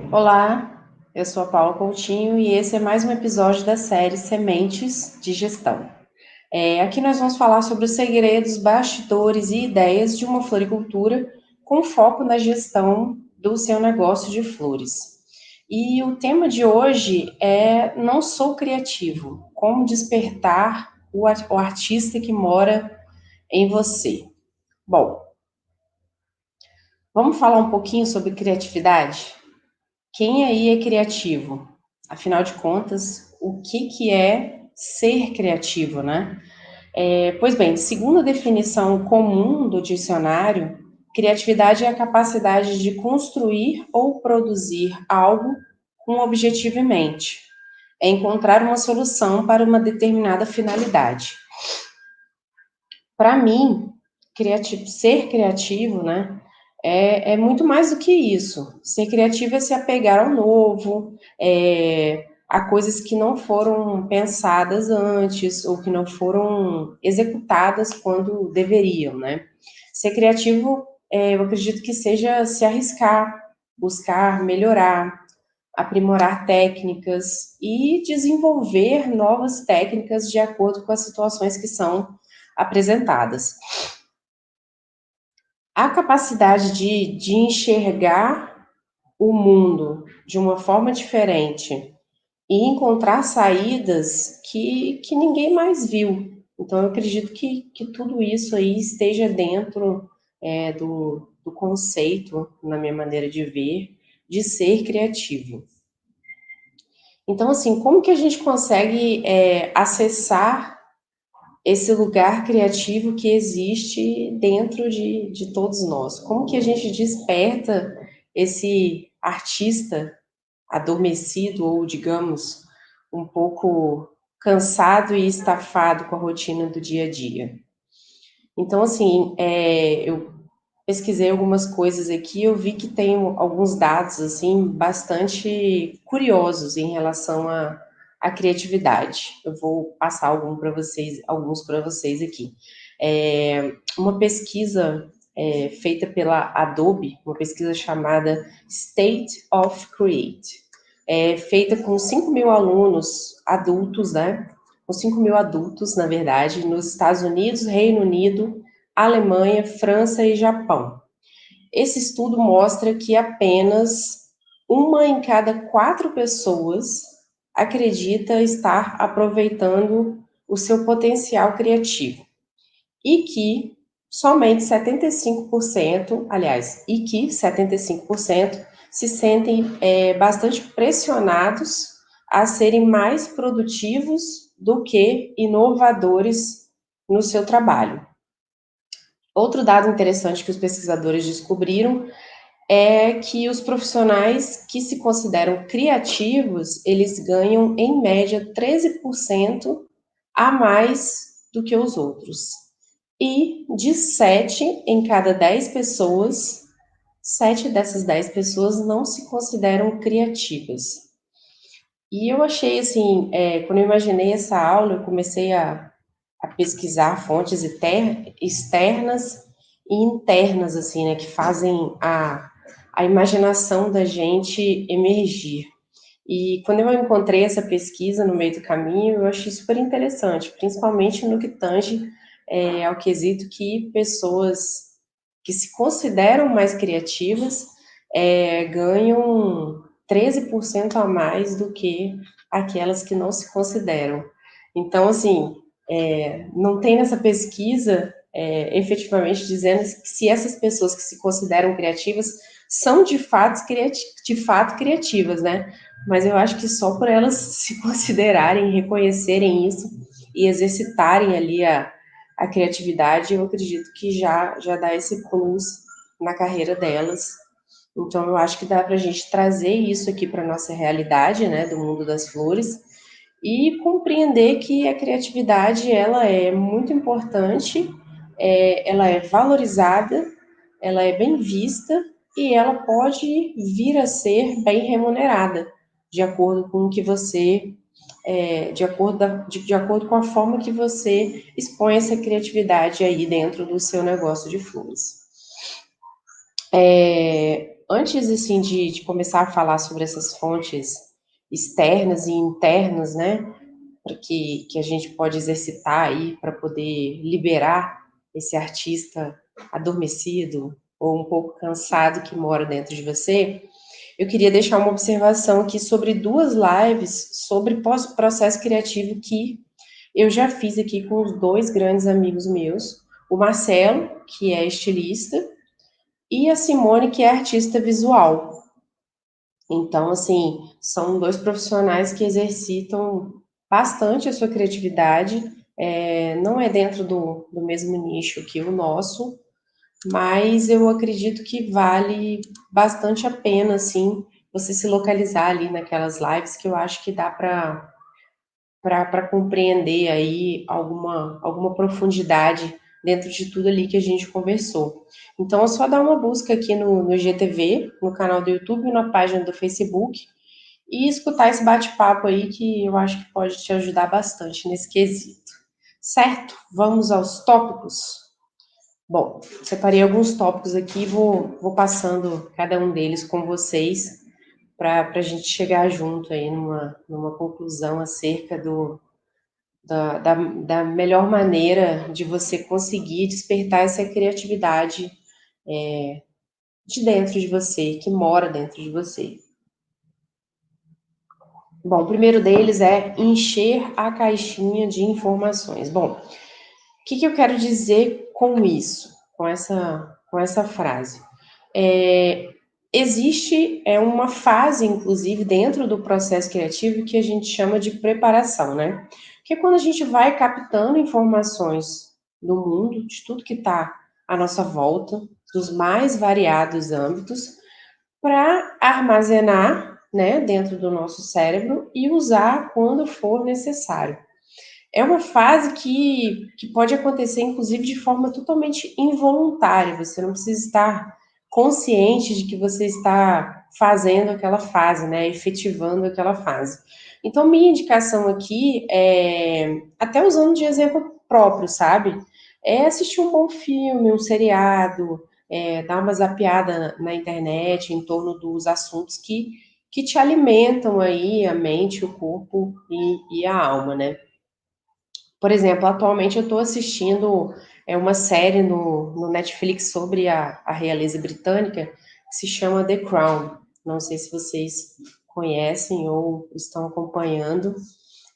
Olá, eu sou a Paula Coutinho e esse é mais um episódio da série Sementes de Gestão. Aqui nós vamos falar sobre os segredos, bastidores e ideias de uma floricultura com foco na gestão do seu negócio de flores. E o tema de hoje é Não Sou Criativo, como despertar o artista que mora em você. Bom, vamos falar um pouquinho sobre criatividade? Quem aí é criativo? Afinal de contas, o que é ser criativo, né? Pois bem, segundo a definição comum do dicionário, criatividade é a capacidade de construir ou produzir algo com um objetivo em mente. É encontrar uma solução para uma determinada finalidade. Para mim, ser criativo, né, é muito mais do que isso. Ser criativo é se apegar ao novo, a coisas que não foram pensadas antes ou que não foram executadas quando deveriam, né? Ser criativo, eu acredito que seja se arriscar, buscar melhorar, aprimorar técnicas e desenvolver novas técnicas de acordo com as situações que são apresentadas. A capacidade de enxergar o mundo de uma forma diferente e encontrar saídas que ninguém mais viu. Então, eu acredito que tudo isso aí esteja dentro do conceito, na minha maneira de ver, de ser criativo. Então, assim, como que a gente consegue acessar esse lugar criativo que existe dentro de todos nós? Como que a gente desperta esse artista adormecido ou, digamos, um pouco cansado e estafado com a rotina do dia a dia? Então, assim, eu pesquisei algumas coisas aqui, eu vi que tem alguns dados, assim, bastante curiosos em relação à criatividade. Eu vou passar alguns para vocês aqui. Uma pesquisa feita pela Adobe, uma pesquisa chamada State of Create, feita com 5 mil alunos adultos, né? Com 5 mil adultos, na verdade, nos Estados Unidos, Reino Unido, Alemanha, França e Japão. Esse estudo mostra que apenas uma em cada 4 pessoas acredita estar aproveitando o seu potencial criativo. E que somente 75%, aliás, e que 75% se sentem bastante pressionados a serem mais produtivos do que inovadores no seu trabalho. Outro dado interessante que os pesquisadores descobriram é que os profissionais que se consideram criativos, eles ganham, em média, 13% a mais do que os outros. E de 7 em cada 10 pessoas, 7 dessas 10 pessoas não se consideram criativas. E eu achei assim, quando eu imaginei essa aula, eu comecei a pesquisar fontes externas e internas, assim, né, que fazem a imaginação da gente emergir. E quando eu encontrei essa pesquisa no meio do caminho, eu achei super interessante, principalmente no que tange ao quesito que pessoas que se consideram mais criativas ganham 13% a mais do que aquelas que não se consideram. Então, assim, não tem nessa pesquisa efetivamente dizendo que se essas pessoas que se consideram criativas são de fato criativas, né? Mas eu acho que só por elas se considerarem, reconhecerem isso e exercitarem ali a criatividade, eu acredito que já dá esse plus na carreira delas. Então, eu acho que dá para a gente trazer isso aqui para a nossa realidade, né, do mundo das flores, e compreender que a criatividade, ela é muito importante, ela é valorizada, ela é bem vista, e ela pode vir a ser bem remunerada, de acordo com o que você de acordo com a forma que você expõe essa criatividade aí dentro do seu negócio de flores. antes assim de começar a falar sobre essas fontes externas e internas, né, que a gente pode exercitar aí para poder liberar esse artista adormecido ou um pouco cansado que mora dentro de você, eu queria deixar uma observação aqui sobre duas lives sobre processo criativo que eu já fiz aqui com os dois grandes amigos meus, o Marcelo, que é estilista, e a Simone, que é artista visual. Então, assim, são dois profissionais que exercitam bastante a sua criatividade. Não é dentro do mesmo nicho que o nosso, mas eu acredito que vale bastante a pena, assim, você se localizar ali naquelas lives que eu acho que dá para compreender aí alguma profundidade dentro de tudo ali que a gente conversou. Então, é só dar uma busca aqui no GTV, no canal do YouTube, na página do Facebook, e escutar esse bate-papo aí que eu acho que pode te ajudar bastante nesse quesito. Certo? Vamos aos tópicos? Bom, separei alguns tópicos aqui, vou passando cada um deles com vocês para a gente chegar junto aí numa conclusão acerca da melhor maneira de você conseguir despertar essa criatividade de dentro de você, que mora dentro de você. Bom, o primeiro deles é encher a caixinha de informações. Bom, o que eu quero dizer com isso, com essa frase? Existe uma fase, inclusive, dentro do processo criativo que a gente chama de preparação, né? Que é quando a gente vai captando informações do mundo, de tudo que está à nossa volta, dos mais variados âmbitos, para armazenar, né, dentro do nosso cérebro e usar quando for necessário. É uma fase que pode acontecer, inclusive, de forma totalmente involuntária. Você não precisa estar consciente de que você está fazendo aquela fase, né? Efetivando aquela fase. Então, minha indicação aqui é, até usando de exemplo próprio, sabe? É assistir um bom filme, um seriado, dar uma zapeada na internet em torno dos assuntos que te alimentam aí a mente, o corpo e a alma, né? Por exemplo, atualmente eu estou assistindo uma série no Netflix sobre a realeza britânica que se chama The Crown. Não sei se vocês conhecem ou estão acompanhando.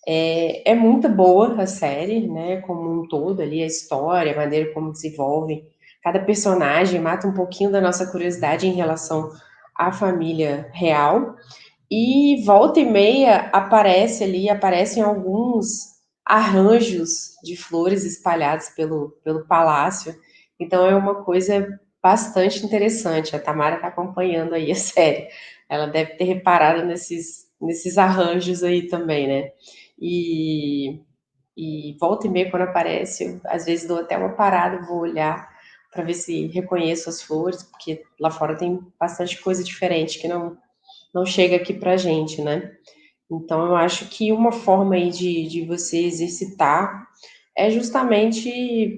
É muito boa a série, né? Como um todo ali, a história, a maneira como desenvolve. Cada personagem mata um pouquinho da nossa curiosidade em relação à família real. E volta e meia aparecem alguns arranjos de flores espalhados pelo palácio. Então é uma coisa bastante interessante. A Tamara está acompanhando aí a série. Ela deve ter reparado nesses arranjos aí também, né? E, e volta e meia, quando aparece, eu, às vezes dou até uma parada, vou olhar para ver se reconheço as flores, porque lá fora tem bastante coisa diferente que não chega aqui para a gente, né? Então, eu acho que uma forma aí de você exercitar é justamente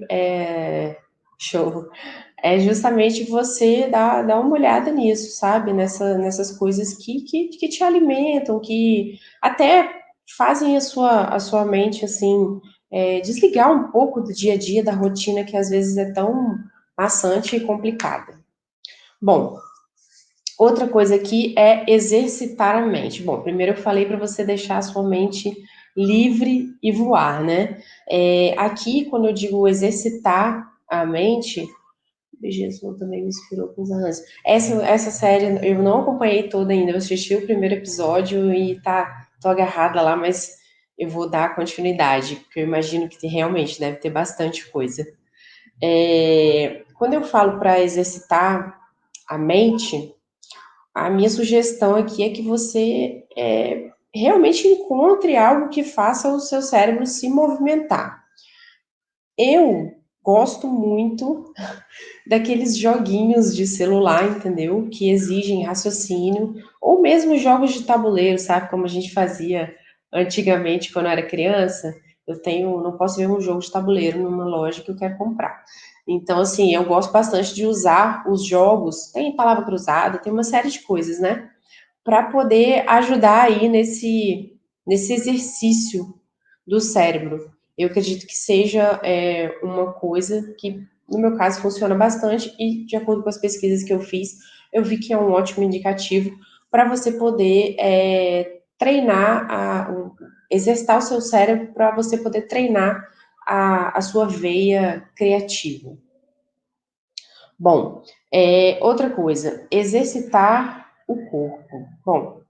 show, é justamente você dar uma olhada nisso, sabe? Nessas coisas que te alimentam, que até fazem a sua mente, assim, desligar um pouco do dia a dia, da rotina que às vezes é tão maçante e complicada. Bom, outra coisa aqui é exercitar a mente. Bom, primeiro eu falei para você deixar a sua mente livre e voar, né? Aqui, quando eu digo exercitar a mente, Jesus também me inspirou com os arranjos. Essa série eu não acompanhei toda ainda, eu assisti o primeiro episódio e tô agarrada lá, mas eu vou dar continuidade, porque eu imagino que realmente deve ter bastante coisa. Quando eu falo para exercitar a mente, a minha sugestão aqui é que você realmente encontre algo que faça o seu cérebro se movimentar. Eu gosto muito daqueles joguinhos de celular, entendeu? Que exigem raciocínio, ou mesmo jogos de tabuleiro, sabe? Como a gente fazia antigamente quando eu era criança. Não posso ver um jogo de tabuleiro numa loja que eu quero comprar. Então, assim, eu gosto bastante de usar os jogos, tem palavra cruzada, tem uma série de coisas, né? Para poder ajudar aí nesse exercício do cérebro. Eu acredito que seja uma coisa que, no meu caso, funciona bastante e, de acordo com as pesquisas que eu fiz, eu vi que é um ótimo indicativo para você poder treinar, exercitar o seu cérebro para você poder treinar a sua veia criativa. Bom, outra coisa, exercitar o corpo. Bom,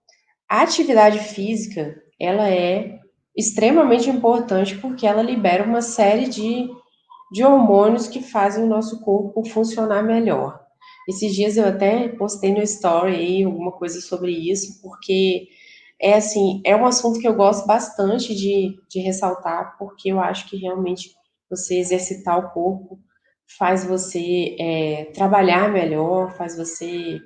a atividade física, ela é extremamente importante porque ela libera uma série de hormônios que fazem o nosso corpo funcionar melhor. Esses dias eu até postei no story aí alguma coisa sobre isso, porque é assim, é um assunto que eu gosto bastante de ressaltar, porque eu acho que realmente você exercitar o corpo faz você trabalhar melhor, faz você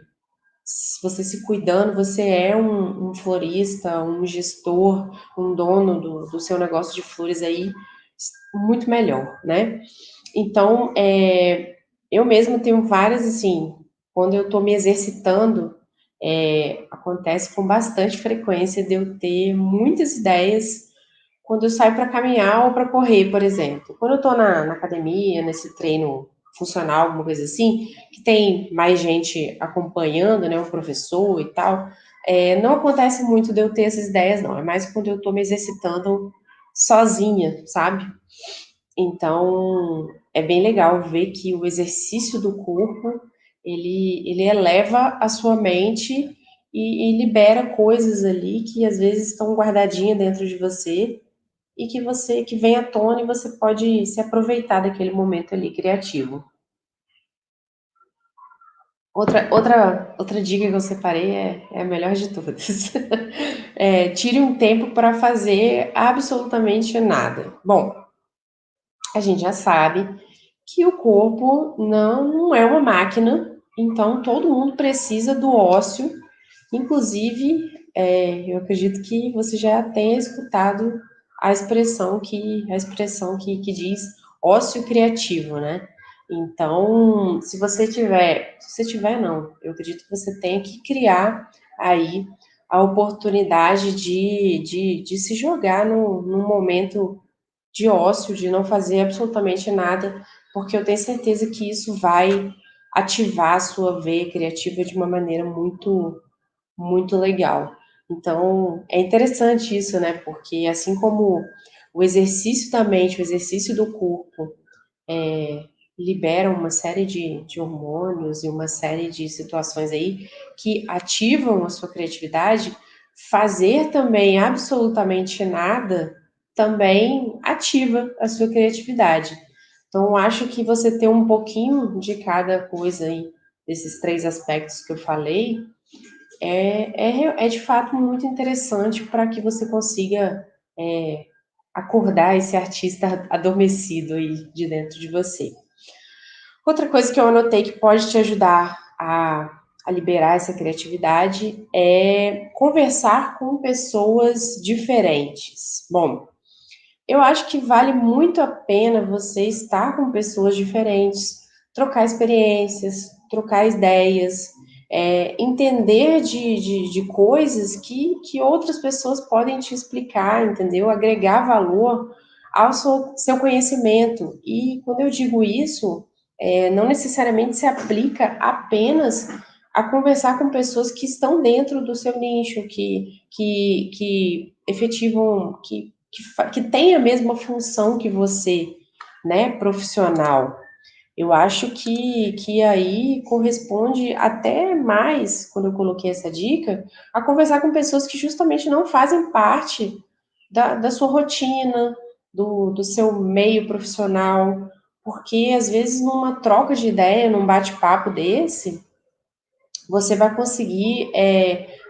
se cuidando, você é um florista, um gestor, um dono do seu negócio de flores aí, muito melhor, né? Então, eu mesma tenho várias, assim, quando eu estou me exercitando, acontece com bastante frequência de eu ter muitas ideias quando eu saio para caminhar ou para correr, por exemplo. Quando eu estou na academia, nesse treino funcional, alguma coisa assim, que tem mais gente acompanhando, né, um professor e tal, não acontece muito de eu ter essas ideias, não. É mais quando eu estou me exercitando sozinha, sabe? Então, é bem legal ver que o exercício do corpo, ele eleva a sua mente e libera coisas ali que às vezes estão guardadinhas dentro de você e que vem à tona e você pode se aproveitar daquele momento ali criativo. Outra dica que eu separei é a melhor de todas. Tire um tempo para fazer absolutamente nada. Bom, a gente já sabe que o corpo não é uma máquina, então todo mundo precisa do ócio. Inclusive, eu acredito que você já tenha escutado a expressão que diz ócio criativo, né? Então, se você tiver não, eu acredito que você tem que criar aí a oportunidade de se jogar num momento de ócio, de não fazer absolutamente nada, porque eu tenho certeza que isso vai ativar a sua veia criativa de uma maneira muito, muito legal. Então, é interessante isso, né? Porque assim como o exercício da mente, o exercício do corpo liberam uma série de hormônios e uma série de situações aí que ativam a sua criatividade, fazer também absolutamente nada também ativa a sua criatividade. Então, eu acho que você ter um pouquinho de cada coisa aí, desses três aspectos que eu falei, é de fato muito interessante para que você consiga acordar esse artista adormecido aí de dentro de você. Outra coisa que eu anotei que pode te ajudar a liberar essa criatividade é conversar com pessoas diferentes. Bom, eu acho que vale muito a pena você estar com pessoas diferentes, trocar experiências, trocar ideias, entender de coisas que outras pessoas podem te explicar, entendeu? Agregar valor ao seu conhecimento. E quando eu digo isso, não necessariamente se aplica apenas a conversar com pessoas que estão dentro do seu nicho, que efetivam, que tem a mesma função que você, né, profissional. Eu acho que aí corresponde até mais, quando eu coloquei essa dica, a conversar com pessoas que justamente não fazem parte da sua rotina, do seu meio profissional, porque às vezes numa troca de ideia, num bate-papo desse, você vai conseguir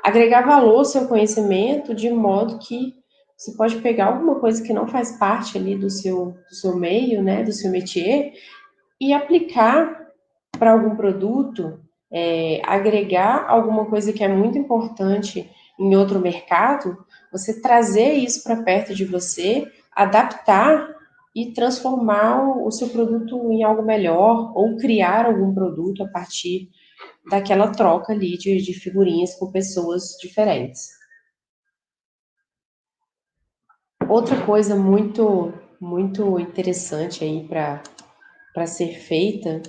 agregar valor ao seu conhecimento de modo que você pode pegar alguma coisa que não faz parte ali do seu meio, né, do seu métier, e aplicar para algum produto, agregar alguma coisa que é muito importante em outro mercado, você trazer isso para perto de você, adaptar e transformar o seu produto em algo melhor ou criar algum produto a partir daquela troca ali de figurinhas com pessoas diferentes. Outra coisa muito interessante aí para ser feita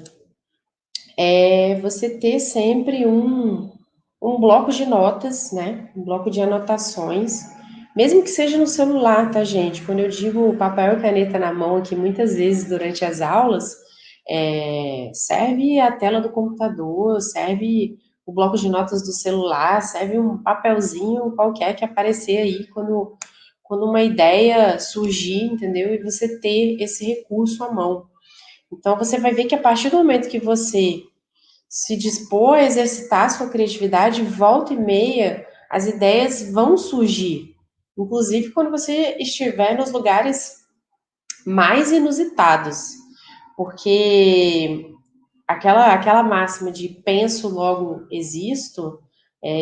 é você ter sempre um bloco de notas, né? Um bloco de anotações, mesmo que seja no celular, tá, gente? Quando eu digo papel e caneta na mão aqui, muitas vezes durante as aulas, serve a tela do computador, serve o bloco de notas do celular, serve um papelzinho qualquer que aparecer aí quando uma ideia surgir, entendeu? E você ter esse recurso à mão. Então, você vai ver que a partir do momento que você se dispor a exercitar a sua criatividade, volta e meia, as ideias vão surgir. Inclusive quando você estiver nos lugares mais inusitados. Porque aquela máxima de penso, logo existo,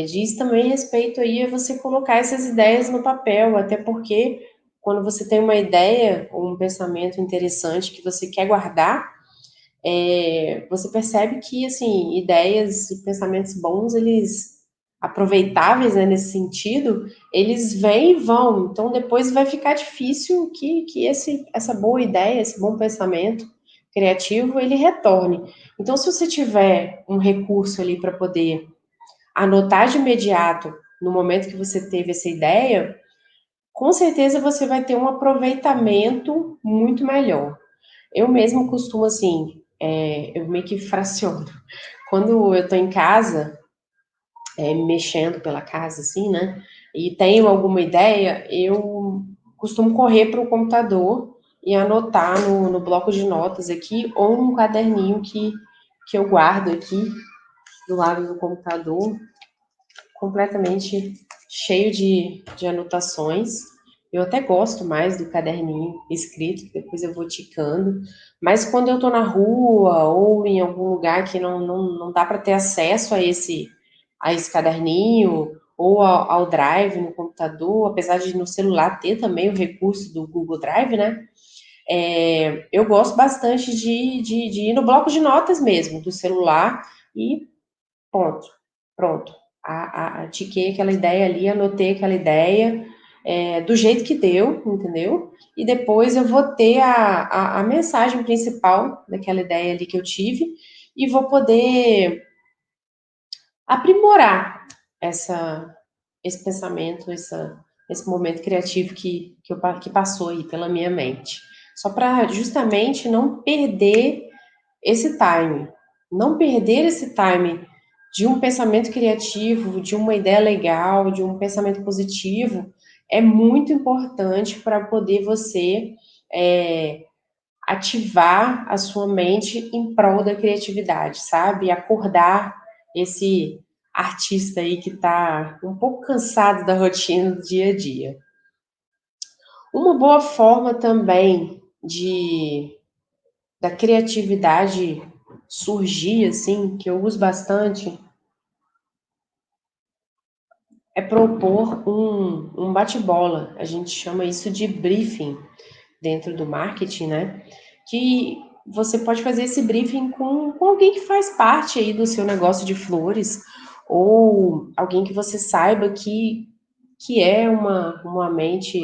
diz também respeito aí a você colocar essas ideias no papel, até porque quando você tem uma ideia ou um pensamento interessante que você quer guardar, você percebe que, assim, ideias e pensamentos bons, eles, aproveitáveis, né, nesse sentido, eles vêm e vão, então depois vai ficar difícil que essa boa ideia, esse bom pensamento criativo, ele retorne. Então, se você tiver um recurso ali para poder anotar de imediato, no momento que você teve essa ideia, com certeza você vai ter um aproveitamento muito melhor. Eu mesmo costumo, assim, eu meio que fraciono. Quando eu tô em casa, mexendo pela casa, assim, né, e tenho alguma ideia, eu costumo correr para o computador e anotar no bloco de notas aqui, ou num caderninho que eu guardo aqui do lado do computador, completamente cheio de anotações. Eu até gosto mais do caderninho escrito, que depois eu vou ticando. Mas quando eu estou na rua ou em algum lugar que não dá para ter acesso a esse caderninho ou ao Drive no computador, apesar de no celular ter também o recurso do Google Drive, né? Eu gosto bastante de ir no bloco de notas mesmo, do celular e ponto, pronto. Tiquei aquela ideia ali, anotei aquela ideia, do jeito que deu, entendeu? E depois eu vou ter a mensagem principal daquela ideia ali que eu tive e vou poder aprimorar essa, esse pensamento, esse momento criativo que passou aí pela minha mente. Só para justamente não perder esse time. Não perder esse time de um pensamento criativo, de uma ideia legal, de um pensamento positivo, é muito importante para poder você é, ativar a sua mente em prol da criatividade, sabe? Acordar esse artista aí que está um pouco cansado da rotina do dia a dia. Uma boa forma também da criatividade surgir, assim, que eu uso bastante, é propor um bate-bola. A gente chama isso de briefing dentro do marketing, né? Que você pode fazer esse briefing com alguém que faz parte aí do seu negócio de flores, ou alguém que você saiba que é uma mente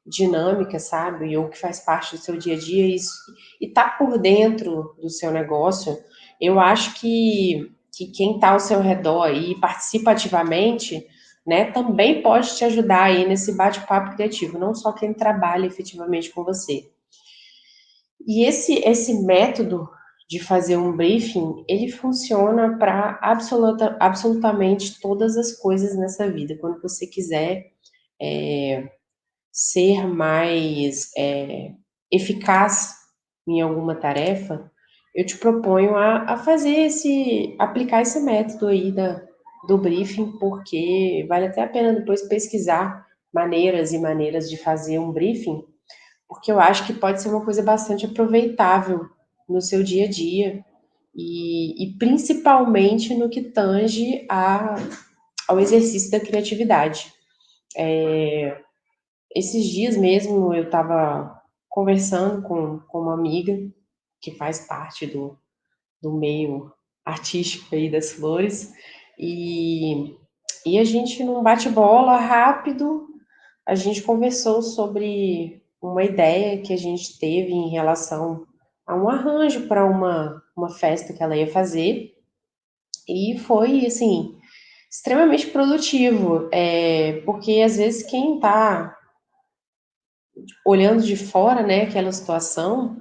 dinâmica, sabe? Ou que faz parte do seu dia a dia e tá por dentro do seu negócio. Eu acho que quem está ao seu redor aí participa ativamente, né, também pode te ajudar aí nesse bate-papo criativo, não só quem trabalha efetivamente com você. E esse método de fazer um briefing, ele funciona para absolutamente todas as coisas nessa vida. Quando você quiser ser mais eficaz em alguma tarefa, eu te proponho a aplicar esse método aí do briefing, porque vale até a pena depois pesquisar maneiras e maneiras de fazer um briefing, porque eu acho que pode ser uma coisa bastante aproveitável no seu dia a dia e principalmente no que tange ao exercício da criatividade. Esses dias mesmo eu estava conversando com uma amiga que faz parte do meio artístico aí das flores, e, e a gente, num bate-bola rápido, a gente conversou sobre uma ideia que a gente teve em relação a um arranjo para uma festa que ela ia fazer, e foi, assim, extremamente produtivo, porque às vezes quem está olhando de fora, né, aquela situação,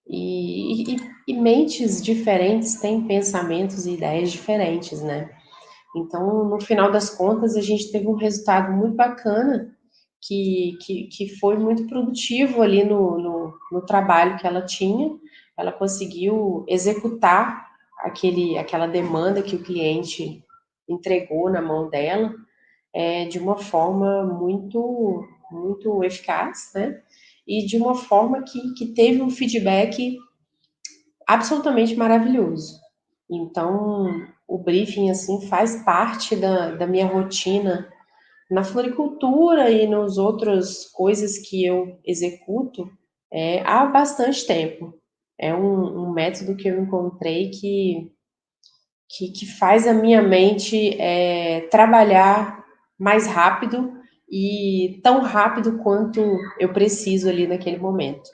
e mentes diferentes têm pensamentos e ideias diferentes, né? Então, no final das contas, a gente teve um resultado muito bacana, que foi muito produtivo ali no trabalho que ela tinha. Ela conseguiu executar aquela demanda que o cliente entregou na mão dela, de uma forma muito, muito eficaz, né? E de uma forma que teve um feedback absolutamente maravilhoso. Então, o briefing, assim, faz parte da minha rotina na floricultura e nas outras coisas que eu executo, há bastante tempo. É um método que eu encontrei que faz a minha mente trabalhar mais rápido e tão rápido quanto eu preciso ali naquele momento.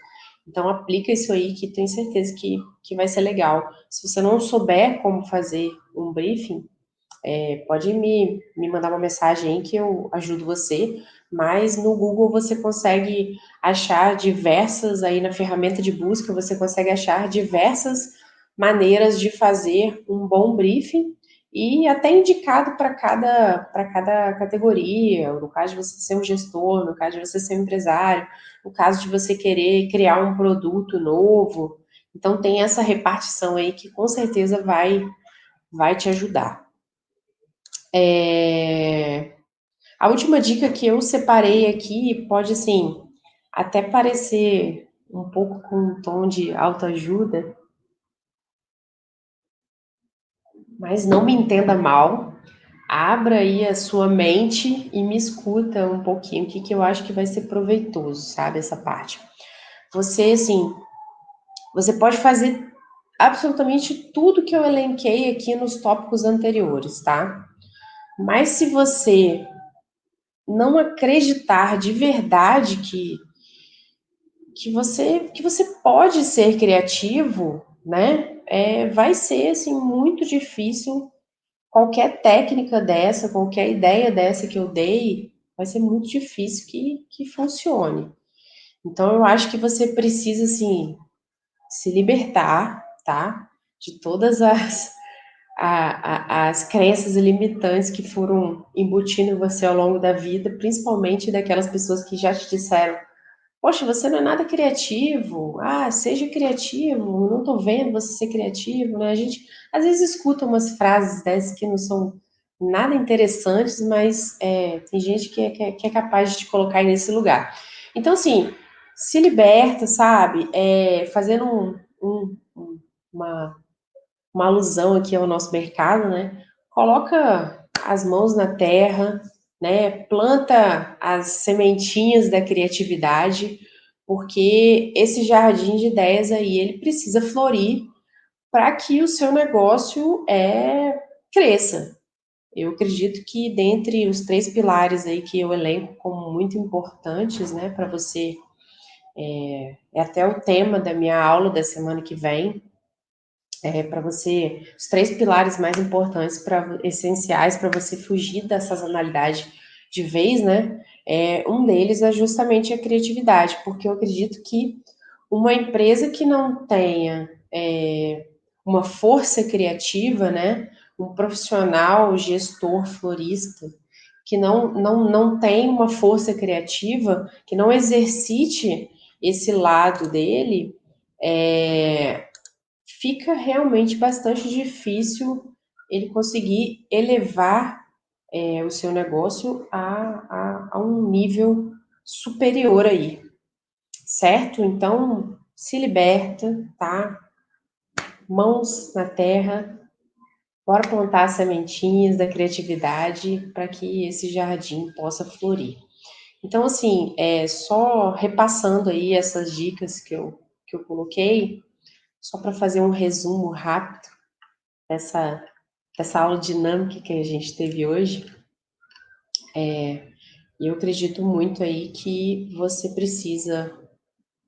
Então, aplica isso aí que tenho certeza que vai ser legal. Se você não souber como fazer um briefing, pode me mandar uma mensagem aí que eu ajudo você, mas no Google você consegue achar diversas, aí na ferramenta de busca, você consegue achar diversas maneiras de fazer um bom briefing e até indicado para cada categoria, no caso de você ser um gestor, no caso de você ser um empresário, no caso de você querer criar um produto novo. Então tem essa repartição aí que com certeza vai te ajudar. A última dica que eu separei aqui pode, assim, até parecer um pouco com um tom de autoajuda, mas não me entenda mal. Abra aí a sua mente e me escuta um pouquinho, o que eu acho que vai ser proveitoso, sabe, essa parte. Você, assim, você pode fazer absolutamente tudo que eu elenquei aqui nos tópicos anteriores, tá? Mas se você não acreditar de verdade que você pode ser criativo, né? Vai ser assim muito difícil qualquer técnica dessa, qualquer ideia dessa que eu dei, vai ser muito difícil que funcione. Então eu acho que você precisa assim se libertar, tá? De todas as crenças limitantes que foram embutindo em você ao longo da vida, principalmente daquelas pessoas que já te disseram: poxa, você não é nada criativo. Ah, seja criativo. Não tô vendo você ser criativo, né? A gente às vezes escuta umas frases dessas que não são nada interessantes, mas tem gente que é capaz de te colocar aí nesse lugar. Então, assim, se liberta, sabe? Fazendo uma, uma alusão aqui ao nosso mercado, né? Coloca as mãos na terra, né? Planta as sementinhas da criatividade, porque esse jardim de ideias aí ele precisa florir para que o seu negócio cresça. Eu acredito que dentre os três pilares aí que eu elenco como muito importantes, né, para você, é até o tema da minha aula da semana que vem, para você, os três pilares mais importantes, essenciais para você fugir da sazonalidade de vez, né? Um deles é justamente a criatividade, porque eu acredito que uma empresa que não tenha uma força criativa, né? Um profissional, gestor, florista, que não tem uma força criativa, que não exercite esse lado dele, fica realmente bastante difícil ele conseguir elevar o seu negócio a um nível superior aí, certo? Então, se liberta, tá? Mãos na terra, bora plantar as sementinhas da criatividade para que esse jardim possa florir. Então, assim, só repassando aí essas dicas que eu coloquei, só para fazer um resumo rápido dessa, dessa aula dinâmica que a gente teve hoje, eu acredito muito aí que você precisa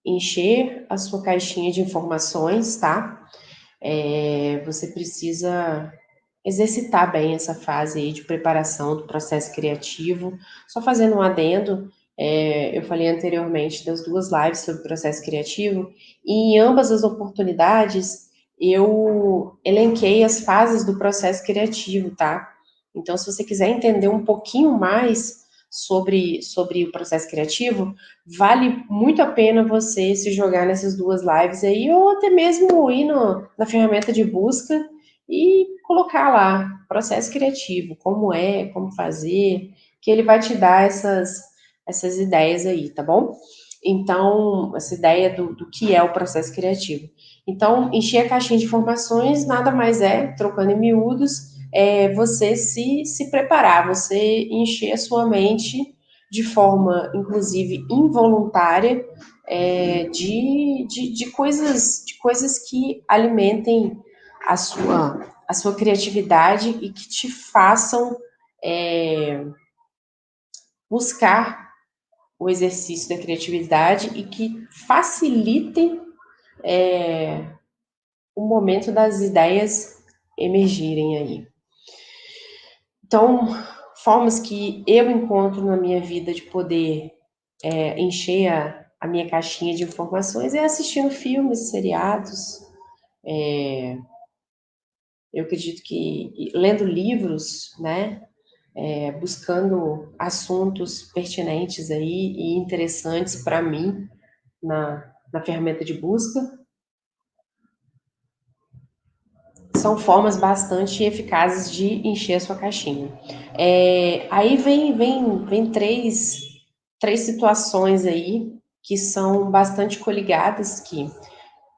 encher a sua caixinha de informações, tá? Você precisa exercitar bem essa fase aí de preparação do processo criativo. Só fazendo um adendo, eu falei anteriormente das duas lives sobre processo criativo, e em ambas as oportunidades eu elenquei as fases do processo criativo, tá? Então, se você quiser entender um pouquinho mais sobre o processo criativo, vale muito a pena você se jogar nessas duas lives aí, ou até mesmo ir na ferramenta de busca e colocar lá processo criativo, como fazer, que ele vai te dar essas ideias aí, tá bom? Então, essa ideia do que é o processo criativo. Então, encher a caixinha de informações nada mais é, trocando em miúdos, você se preparar, você encher a sua mente de forma, inclusive, involuntária, de coisas que alimentem a sua criatividade e que te façam buscar o exercício da criatividade e que facilitem o momento das ideias emergirem aí. Então, formas que eu encontro na minha vida de poder encher a minha caixinha de informações é assistindo filmes, seriados. Eu acredito que lendo livros, né? Buscando assuntos pertinentes aí e interessantes para mim na ferramenta de busca, são formas bastante eficazes de encher a sua caixinha. Aí vem três situações aí que são bastante coligadas, que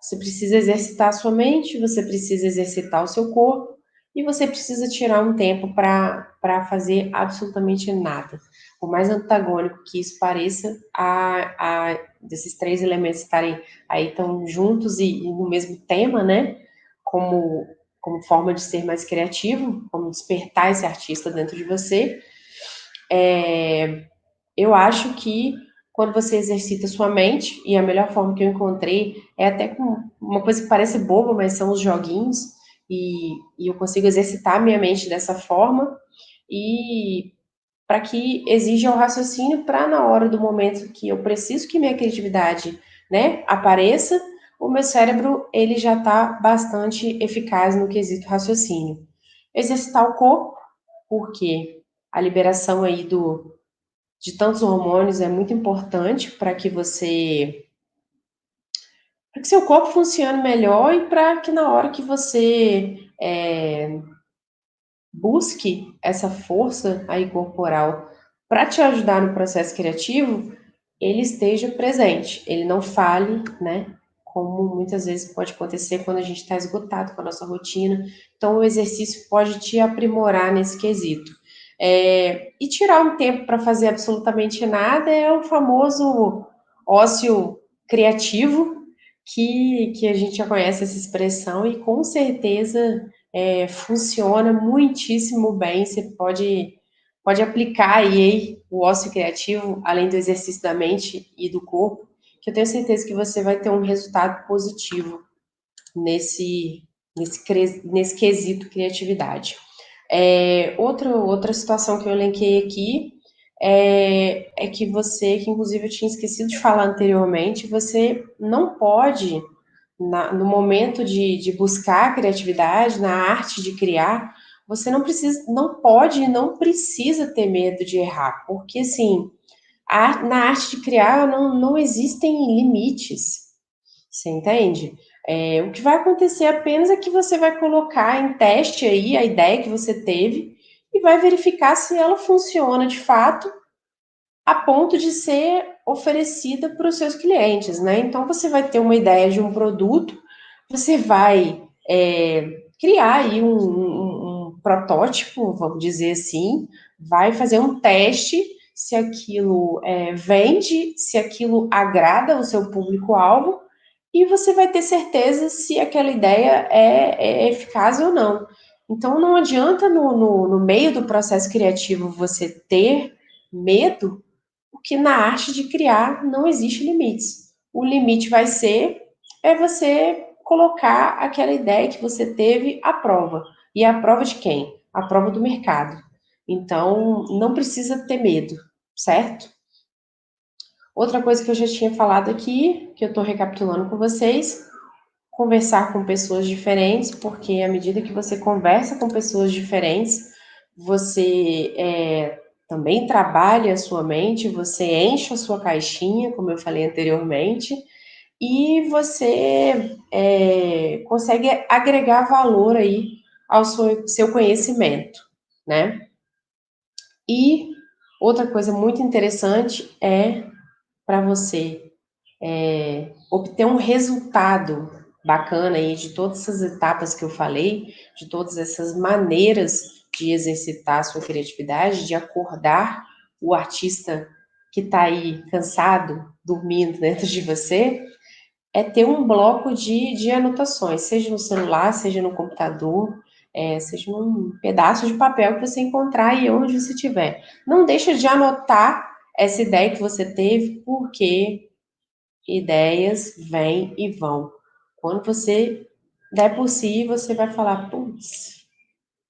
você precisa exercitar a sua mente, você precisa exercitar o seu corpo e você precisa tirar um tempo para fazer absolutamente nada. Por mais antagônico que isso pareça, desses três elementos estarem aí tão juntos e no mesmo tema, né? Como, como forma de ser mais criativo, como despertar esse artista dentro de você. Eu acho que quando você exercita sua mente, e a melhor forma que eu encontrei é até com uma coisa que parece boba, mas são os joguinhos, e eu consigo exercitar a minha mente dessa forma, e para que exija o raciocínio para na hora do momento que eu preciso que minha criatividade, né, apareça, o meu cérebro ele já está bastante eficaz no quesito raciocínio. Exercitar o corpo, porque a liberação aí de tantos hormônios é muito importante para que seu corpo funcione melhor e para que na hora que você busque essa força aí corporal para te ajudar no processo criativo, ele esteja presente, ele não fale, né? Como muitas vezes pode acontecer quando a gente está esgotado com a nossa rotina. Então, o exercício pode te aprimorar nesse quesito. E tirar um tempo para fazer absolutamente nada é o famoso ócio criativo, que a gente já conhece essa expressão e com certeza funciona muitíssimo bem. Você pode aplicar aí o ócio criativo, além do exercício da mente e do corpo, que eu tenho certeza que você vai ter um resultado positivo nesse, nesse quesito criatividade. Outra situação que eu elenquei aqui que você, que inclusive eu tinha esquecido de falar anteriormente, você não pode, no momento de buscar a criatividade, na arte de criar, você não pode e não precisa ter medo de errar, porque assim, na arte de criar não existem limites, você entende? O que vai acontecer apenas é que você vai colocar em teste aí a ideia que você teve e vai verificar se ela funciona de fato a ponto de ser oferecida para os seus clientes, né? Então você vai ter uma ideia de um produto, você vai criar aí um protótipo, vamos dizer assim, vai fazer um teste. se aquilo vende, se aquilo agrada o seu público-alvo, e você vai ter certeza se aquela ideia é eficaz ou não. Então, não adianta no meio do processo criativo você ter medo, porque na arte de criar não existe limites. O limite vai ser você colocar aquela ideia que você teve à prova. E à prova de quem? À prova do mercado. Então, não precisa ter medo, certo? Outra coisa que eu já tinha falado aqui, que eu estou recapitulando com vocês, conversar com pessoas diferentes, porque à medida que você conversa com pessoas diferentes, você também trabalha a sua mente, você enche a sua caixinha, como eu falei anteriormente, e você consegue agregar valor aí ao seu conhecimento, né? E outra coisa muito interessante é para você obter um resultado bacana aí de todas essas etapas que eu falei, de todas essas maneiras de exercitar a sua criatividade, de acordar o artista que está aí cansado, dormindo dentro de você, é ter um bloco de anotações, seja no celular, seja no computador, seja num pedaço de papel que você encontrar aí onde você estiver. Não deixa de anotar essa ideia que você teve, porque ideias vêm e vão. Quando você der por si, você vai falar, putz,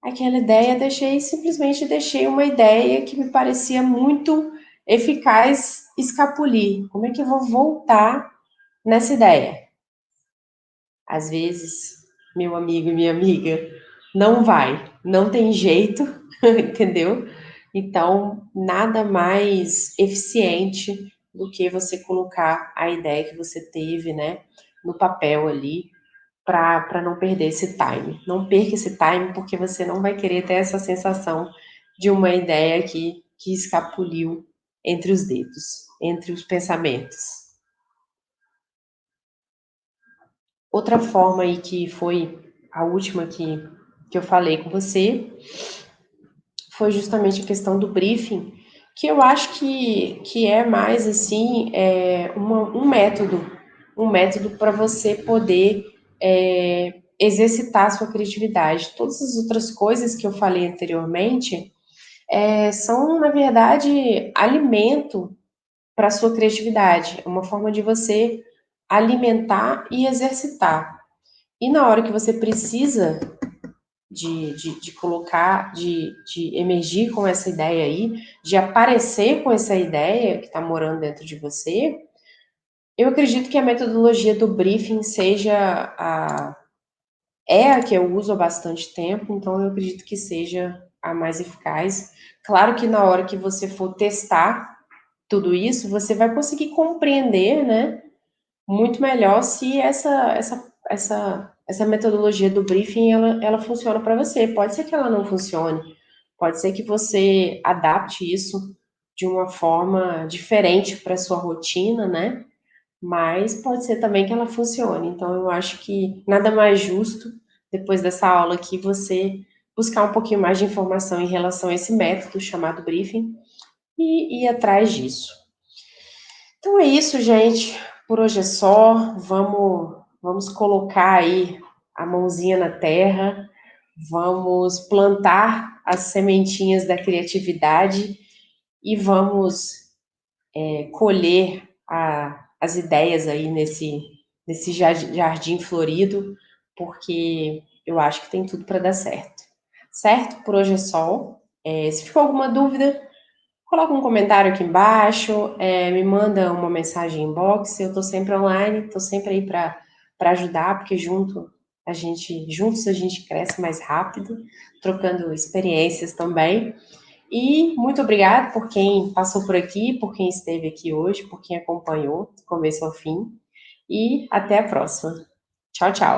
aquela ideia simplesmente deixei uma ideia que me parecia muito eficaz escapulir. Como é que eu vou voltar nessa ideia? Às vezes, meu amigo e minha amiga, não vai, não tem jeito, entendeu? Então, nada mais eficiente do que você colocar a ideia que você teve, né, no papel ali, para não perder esse time. Não perca esse time, porque você não vai querer ter essa sensação de uma ideia que escapuliu entre os dedos, entre os pensamentos. Outra forma aí que foi a última que eu falei com você foi justamente a questão do briefing, que eu acho que é mais assim um método para você poder exercitar a sua criatividade. Todas as outras coisas que eu falei anteriormente são, na verdade, alimento para a sua criatividade. É uma forma de você alimentar e exercitar. E na hora que você precisa de colocar, de emergir com essa ideia aí, de aparecer com essa ideia que está morando dentro de você, eu acredito que a metodologia do briefing é a que eu uso há bastante tempo, então eu acredito que seja a mais eficaz. Claro que na hora que você for testar tudo isso, você vai conseguir compreender, né, muito melhor se essa metodologia do briefing ela funciona para você. Pode ser que ela não funcione, pode ser que você adapte isso de uma forma diferente para sua rotina, né? Mas pode ser também que ela funcione. Então eu acho que nada mais justo depois dessa aula aqui você buscar um pouquinho mais de informação em relação a esse método chamado briefing e ir atrás disso. Então é isso, gente. Por hoje é só. Vamos colocar aí a mãozinha na terra, vamos plantar as sementinhas da criatividade e vamos colher as ideias aí nesse jardim florido, porque eu acho que tem tudo para dar certo. Certo? Por hoje é só. Se ficou alguma dúvida, coloca um comentário aqui embaixo, me manda uma mensagem inbox, eu tô sempre online, tô sempre aí para ajudar, porque juntos a gente cresce mais rápido, trocando experiências também. E muito obrigada por quem passou por aqui, por quem esteve aqui hoje, por quem acompanhou do começo ao fim. E até a próxima. Tchau, tchau.